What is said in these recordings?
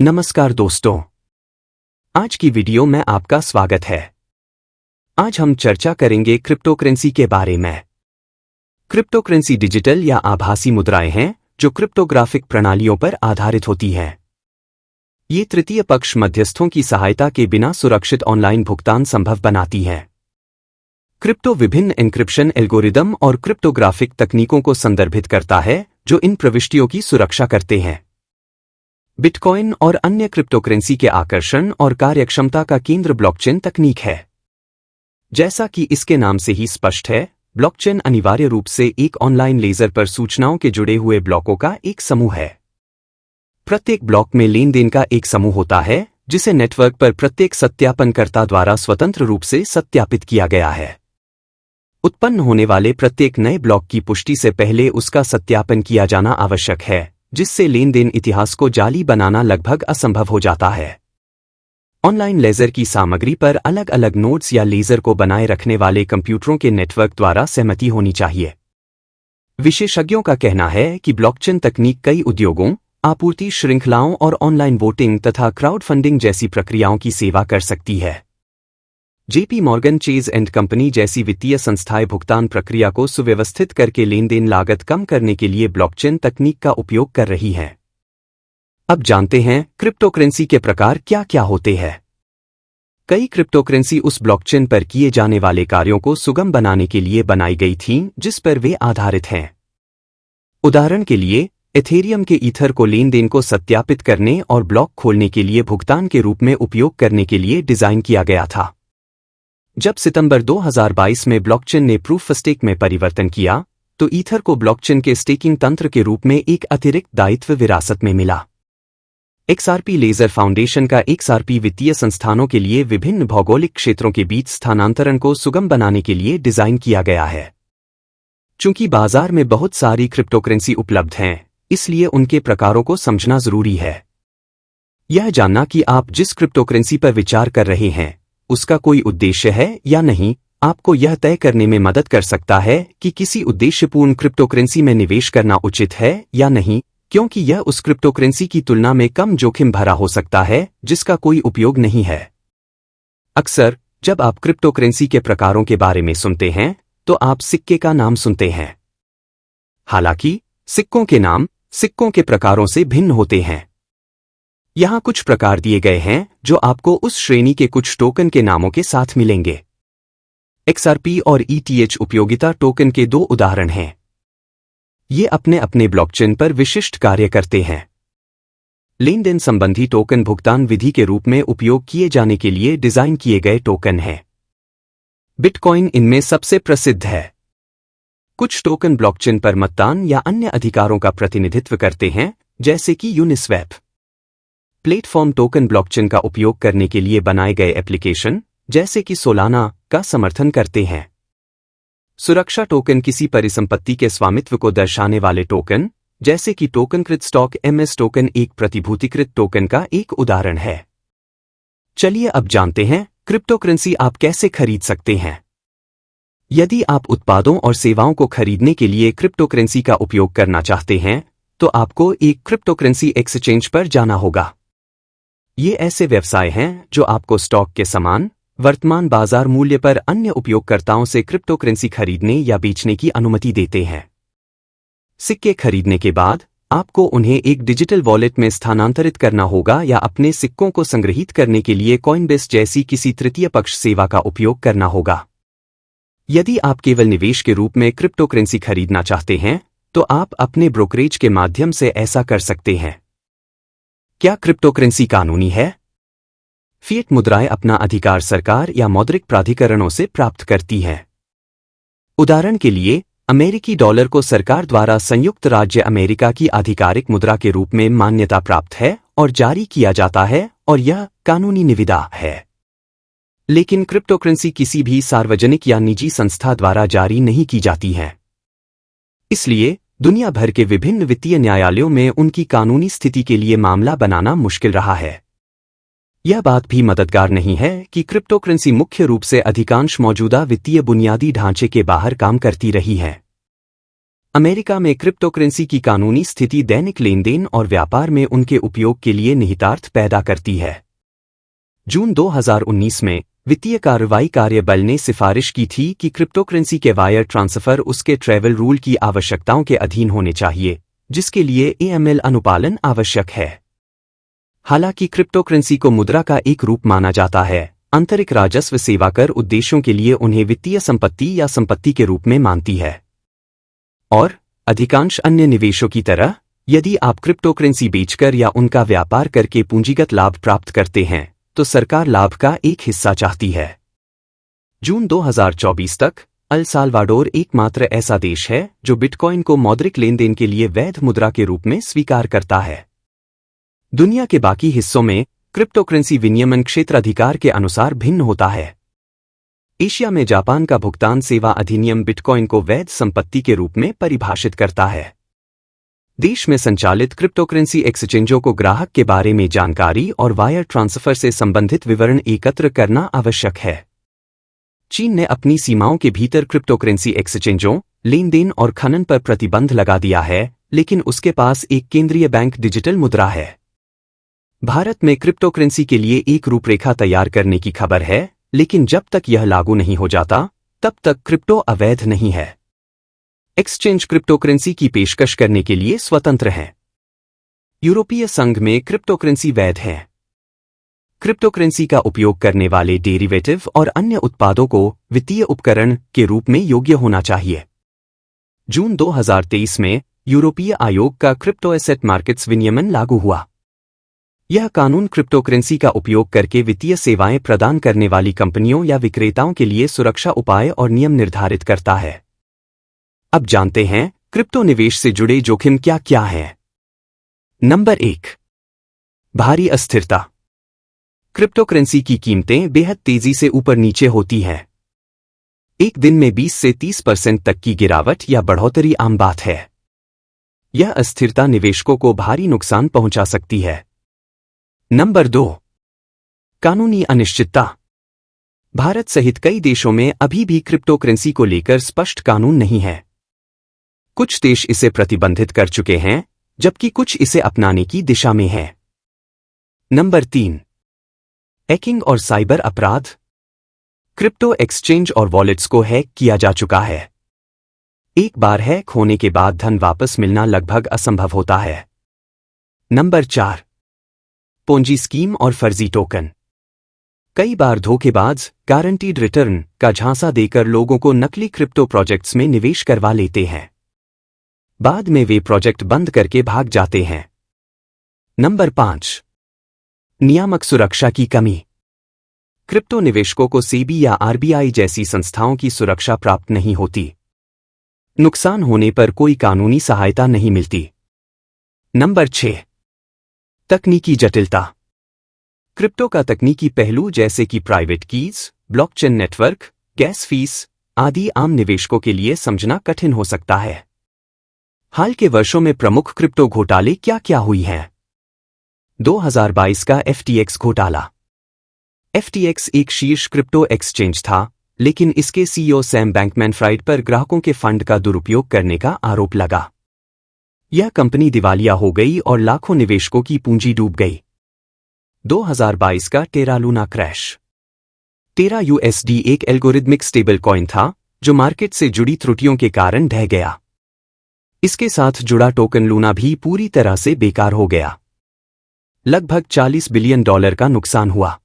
नमस्कार दोस्तों, आज की वीडियो में आपका स्वागत है। आज हम चर्चा करेंगे क्रिप्टोकरेंसी के बारे में। क्रिप्टोकरेंसी डिजिटल या आभासी मुद्राएं हैं जो क्रिप्टोग्राफिक प्रणालियों पर आधारित होती हैं। ये तृतीय पक्ष मध्यस्थों की सहायता के बिना सुरक्षित ऑनलाइन भुगतान संभव बनाती हैं। क्रिप्टो विभिन्न एन्क्रिप्शन एल्गोरिदम और क्रिप्टोग्राफिक तकनीकों को संदर्भित करता है जो इन प्रविष्टियों की सुरक्षा करते हैं। बिटकॉइन और अन्य क्रिप्टोकरेंसी के आकर्षण और कार्यक्षमता का केंद्र ब्लॉकचेन तकनीक है। जैसा कि इसके नाम से ही स्पष्ट है, ब्लॉकचेन अनिवार्य रूप से एक ऑनलाइन लेजर पर सूचनाओं के जुड़े हुए ब्लॉकों का एक समूह है। प्रत्येक ब्लॉक में लेन देन का एक समूह होता है जिसे नेटवर्क पर प्रत्येक सत्यापनकर्ता द्वारा स्वतंत्र रूप से सत्यापित किया गया है। उत्पन्न होने वाले प्रत्येक नए ब्लॉक की पुष्टि से पहले उसका सत्यापन किया जाना आवश्यक है, जिससे लेन देन इतिहास को जाली बनाना लगभग असंभव हो जाता है। ऑनलाइन लेजर की सामग्री पर अलग अलग नोड्स या लेजर को बनाए रखने वाले कंप्यूटरों के नेटवर्क द्वारा सहमति होनी चाहिए। विशेषज्ञों का कहना है कि ब्लॉकचेन तकनीक कई उद्योगों, आपूर्ति श्रृंखलाओं और ऑनलाइन वोटिंग तथा क्राउड फंडिंग जैसी प्रक्रियाओं की सेवा कर सकती है। JP Morgan chase and company जैसी वित्तीय संस्थाएं भुगतान प्रक्रिया को सुव्यवस्थित करके लेन देन लागत कम करने के लिए ब्लॉकचेन तकनीक का उपयोग कर रही हैं। अब जानते हैं क्रिप्टोकरेंसी के प्रकार क्या क्या होते हैं। कई क्रिप्टोकरेंसी उस ब्लॉकचेन पर किए जाने वाले कार्यों को सुगम बनाने के लिए बनाई गई थीं जिस पर वे आधारित हैं। उदाहरण के लिए, एथेरियम के ईथर को लेन देन को सत्यापित करने और ब्लॉक खोलने के लिए भुगतान के रूप में उपयोग करने के लिए डिजाइन किया गया था। जब सितंबर 2022 में ब्लॉकचेन ने प्रूफ स्टेक में परिवर्तन किया, तो ईथर को ब्लॉकचेन के स्टेकिंग तंत्र के रूप में एक अतिरिक्त दायित्व विरासत में मिला। XRP लेजर फाउंडेशन का XRP वित्तीय संस्थानों के लिए विभिन्न भौगोलिक क्षेत्रों के बीच स्थानांतरण को सुगम बनाने के लिए डिजाइन किया गया है। चूंकि बाजार में बहुत सारी क्रिप्टोकरेंसी उपलब्ध हैं, इसलिए उनके प्रकारों को समझना जरूरी है। यह जानना कि आप जिस क्रिप्टोकरेंसी पर विचार कर रहे हैं उसका कोई उद्देश्य है या नहीं, आपको यह तय करने में मदद कर सकता है कि किसी उद्देश्यपूर्ण क्रिप्टोकरेंसी में निवेश करना उचित है या नहीं, क्योंकि यह उस क्रिप्टोकरेंसी की तुलना में कम जोखिम भरा हो सकता है जिसका कोई उपयोग नहीं है। अक्सर जब आप क्रिप्टोकरेंसी के प्रकारों के बारे में सुनते हैं तो आप सिक्के का नाम सुनते हैं। हालांकि सिक्कों के नाम सिक्कों के प्रकारों से भिन्न होते हैं। यहां कुछ प्रकार दिए गए हैं जो आपको उस श्रेणी के कुछ टोकन के नामों के साथ मिलेंगे। XRP और ETH उपयोगिता टोकन के दो उदाहरण हैं। ये अपने अपने ब्लॉकचेन पर विशिष्ट कार्य करते हैं। लेन देन संबंधी टोकन भुगतान विधि के रूप में उपयोग किए जाने के लिए डिजाइन किए गए टोकन हैं। बिटकॉइन इनमें सबसे प्रसिद्ध है। कुछ टोकन ब्लॉकचेन पर मतदान या अन्य अधिकारों का प्रतिनिधित्व करते हैं, जैसे कि यूनिस्वैप। प्लेटफॉर्म टोकन ब्लॉकचेन का उपयोग करने के लिए बनाए गए एप्लीकेशन, जैसे कि सोलाना, का समर्थन करते हैं। सुरक्षा टोकन किसी परिसंपत्ति के स्वामित्व को दर्शाने वाले टोकन, जैसे कि टोकनकृत स्टॉक MS टोकन एक प्रतिभूतिकृत टोकन का एक उदाहरण है। चलिए अब जानते हैं क्रिप्टोकरेंसी आप कैसे खरीद सकते हैं। यदि आप उत्पादों और सेवाओं को खरीदने के लिए क्रिप्टोकरेंसी का उपयोग करना चाहते हैं, तो आपको एक क्रिप्टोकरेंसी एक्सचेंज पर जाना होगा। ये ऐसे व्यवसाय हैं जो आपको स्टॉक के समान वर्तमान बाजार मूल्य पर अन्य उपयोगकर्ताओं से क्रिप्टोकरेंसी खरीदने या बेचने की अनुमति देते हैं। सिक्के खरीदने के बाद आपको उन्हें एक डिजिटल वॉलेट में स्थानांतरित करना होगा या अपने सिक्कों को संग्रहीत करने के लिए कॉइनबेस जैसी किसी तृतीय पक्ष सेवा का उपयोग करना होगा। यदि आप केवल निवेश के रूप में क्रिप्टोकरेंसी खरीदना चाहते हैं, तो आप अपने ब्रोकरेज के माध्यम से ऐसा कर सकते हैं। क्या क्रिप्टोकरेंसी कानूनी है? फिएट मुद्राएं अपना अधिकार सरकार या मौद्रिक प्राधिकरणों से प्राप्त करती हैं। उदाहरण के लिए, अमेरिकी डॉलर को सरकार द्वारा संयुक्त राज्य अमेरिका की आधिकारिक मुद्रा के रूप में मान्यता प्राप्त है और जारी किया जाता है, और यह कानूनी निविदा है। लेकिन क्रिप्टोकरेंसी किसी भी सार्वजनिक या निजी संस्था द्वारा जारी नहीं की जाती है। इसलिए दुनिया भर के विभिन्न वित्तीय न्यायालयों में उनकी कानूनी स्थिति के लिए मामला बनाना मुश्किल रहा है। यह बात भी मददगार नहीं है कि क्रिप्टोकरेंसी मुख्य रूप से अधिकांश मौजूदा वित्तीय बुनियादी ढांचे के बाहर काम करती रही है। अमेरिका में क्रिप्टोकरेंसी की कानूनी स्थिति दैनिक लेनदेन और व्यापार में उनके उपयोग के लिए निहितार्थ पैदा करती है। जून 2019 में वित्तीय कार्रवाई कार्यबल ने सिफारिश की थी कि क्रिप्टोकरेंसी के वायर ट्रांसफर उसके ट्रैवल रूल की आवश्यकताओं के अधीन होने चाहिए, जिसके लिए AML अनुपालन आवश्यक है। हालांकि क्रिप्टोकरेंसी को मुद्रा का एक रूप माना जाता है, आंतरिक राजस्व सेवा कर उद्देश्यों के लिए उन्हें वित्तीय संपत्ति या संपत्ति के रूप में मानती है। और अधिकांश अन्य निवेशों की तरह, यदि आप क्रिप्टोकरेंसी बेचकर या उनका व्यापार करके पूंजीगत लाभ प्राप्त करते हैं, तो सरकार लाभ का एक हिस्सा चाहती है। जून 2024 तक अल साल्वाडोर एकमात्र ऐसा देश है जो बिटकॉइन को मौद्रिक लेनदेन के लिए वैध मुद्रा के रूप में स्वीकार करता है। दुनिया के बाकी हिस्सों में क्रिप्टोकरेंसी विनियमन क्षेत्राधिकार के अनुसार भिन्न होता है। एशिया में जापान का भुगतान सेवा अधिनियम बिटकॉइन को वैध संपत्ति के रूप में परिभाषित करता है। देश में संचालित क्रिप्टोकरेंसी एक्सचेंजों को ग्राहक के बारे में जानकारी और वायर ट्रांसफर से संबंधित विवरण एकत्र करना आवश्यक है। चीन ने अपनी सीमाओं के भीतर क्रिप्टोकरेंसी एक्सचेंजों, लेनदेन और खनन पर प्रतिबंध लगा दिया है, लेकिन उसके पास एक केंद्रीय बैंक डिजिटल मुद्रा है। भारत में क्रिप्टोकरेंसी के लिए एक रूपरेखा तैयार करने की खबर है, लेकिन जब तक यह लागू नहीं हो जाता, तब तक क्रिप्टो अवैध नहीं है। एक्सचेंज क्रिप्टोकरेंसी की पेशकश करने के लिए स्वतंत्र हैं। यूरोपीय संघ में क्रिप्टोकरेंसी वैध है। क्रिप्टोकरेंसी का उपयोग करने वाले डेरिवेटिव और अन्य उत्पादों को वित्तीय उपकरण के रूप में योग्य होना चाहिए। जून 2023 में यूरोपीय आयोग का क्रिप्टो एसेट मार्केट्स विनियमन लागू हुआ। यह कानून क्रिप्टोकरेंसी का उपयोग करके वित्तीय सेवाएं प्रदान करने वाली कंपनियों या विक्रेताओं के लिए सुरक्षा उपाय और नियम निर्धारित करता है। अब जानते हैं क्रिप्टो निवेश से जुड़े जोखिम क्या क्या हैं। नंबर 1, भारी अस्थिरता। क्रिप्टोकरेंसी की कीमतें बेहद तेजी से ऊपर नीचे होती हैं। एक दिन में 20 से 30% तक की गिरावट या बढ़ोतरी आम बात है। यह अस्थिरता निवेशकों को भारी नुकसान पहुंचा सकती है। नंबर 2, कानूनी अनिश्चितता। भारत सहित कई देशों में अभी भी क्रिप्टोकरेंसी को लेकर स्पष्ट कानून नहीं है। कुछ देश इसे प्रतिबंधित कर चुके हैं, जबकि कुछ इसे अपनाने की दिशा में हैं। नंबर 3, हैकिंग और साइबर अपराध। क्रिप्टो एक्सचेंज और वॉलेट्स को हैक किया जा चुका है। एक बार हैक होने के बाद धन वापस मिलना लगभग असंभव होता है। नंबर 4, पोंजी स्कीम और फर्जी टोकन। कई बार धोखेबाज गारंटीड रिटर्न का झांसा देकर लोगों को नकली क्रिप्टो प्रोजेक्ट्स में निवेश करवा लेते हैं। बाद में वे प्रोजेक्ट बंद करके भाग जाते हैं। नंबर 5, नियामक सुरक्षा की कमी। क्रिप्टो निवेशकों को सेबी या RBI जैसी संस्थाओं की सुरक्षा प्राप्त नहीं होती। नुकसान होने पर कोई कानूनी सहायता नहीं मिलती। नंबर 6, तकनीकी जटिलता। क्रिप्टो का तकनीकी पहलू जैसे कि private keys, blockchain network, gas fees आदि आम निवेशकों के लिए समझना कठिन हो सकता है। हाल के वर्षों में प्रमुख क्रिप्टो घोटाले क्या क्या हुई हैं? 2022 का FTX घोटाला। FTX एक शीर्ष क्रिप्टो एक्सचेंज था, लेकिन इसके CEO सैम बैंकमैन-फ्राइड पर ग्राहकों के फंड का दुरुपयोग करने का आरोप लगा। यह कंपनी दिवालिया हो गई और लाखों निवेशकों की पूंजी डूब गई। 2022 का टेरा लूना क्रैश। टेरा USD एक एल्गोरिदमिक स्टेबल कॉइन था, जो मार्केट से जुड़ी त्रुटियों के कारण ढह गया। इसके साथ जुड़ा टोकन लूना भी पूरी तरह से बेकार हो गया। लगभग $40 बिलियन का नुकसान हुआ।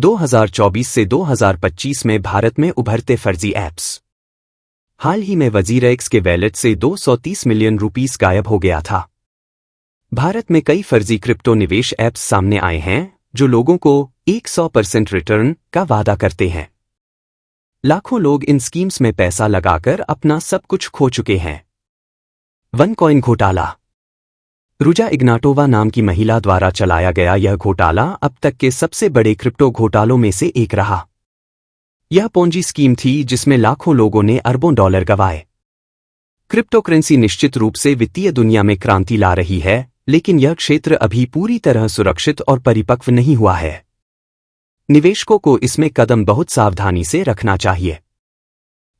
2024 से 2025 में भारत में उभरते फर्जी ऐप्स। हाल ही में वजीरएक्स के वैलेट से 230 मिलियन रुपीस गायब हो गया था। भारत में कई फर्जी क्रिप्टो निवेश ऐप्स सामने आए हैं जो लोगों को 100% रिटर्न का वादा करते हैं। लाखों लोग इन स्कीम्स में पैसा लगाकर अपना सब कुछ खो चुके हैं। वनकॉइन घोटाला। रुजा इग्नाटोवा नाम की महिला द्वारा चलाया गया यह घोटाला अब तक के सबसे बड़े क्रिप्टो घोटालों में से एक रहा। यह पोंजी स्कीम थी जिसमें लाखों लोगों ने अरबों डॉलर गंवाए। क्रिप्टोकरेंसी निश्चित रूप से वित्तीय दुनिया में क्रांति ला रही है, लेकिन यह क्षेत्र अभी पूरी तरह सुरक्षित और परिपक्व नहीं हुआ है। निवेशकों को इसमें कदम बहुत सावधानी से रखना चाहिए।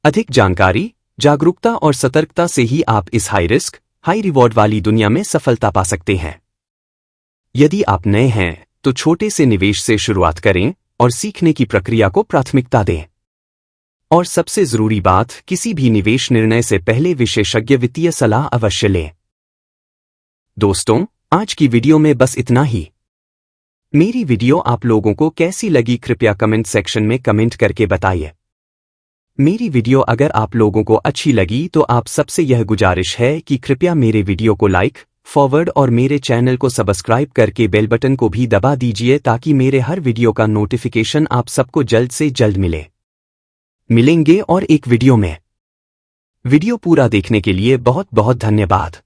अधिक जानकारी जागरूकता और सतर्कता से ही आप इस हाई रिस्क, हाई रिवॉर्ड वाली दुनिया में सफलता पा सकते हैं। यदि आप नए हैं तो छोटे से निवेश से शुरुआत करें और सीखने की प्रक्रिया को प्राथमिकता दें। और सबसे जरूरी बात, किसी भी निवेश निर्णय से पहले विशेषज्ञ वित्तीय सलाह अवश्य लें। दोस्तों, आज की वीडियो में बस इतना ही। मेरी वीडियो आप लोगों को कैसी लगी कृपया कमेंट सेक्शन में कमेंट करके बताइए। मेरी वीडियो अगर आप लोगों को अच्छी लगी तो आप सबसे यह गुजारिश है कि कृपया मेरे वीडियो को लाइक, फॉरवर्ड और मेरे चैनल को सब्सक्राइब करके बेल बटन को भी दबा दीजिए ताकि मेरे हर वीडियो का नोटिफिकेशन आप सबको जल्द से जल्द मिले। मिलेंगे और एक वीडियो में। वीडियो पूरा देखने के लिए बहुत बहुत धन्यवाद।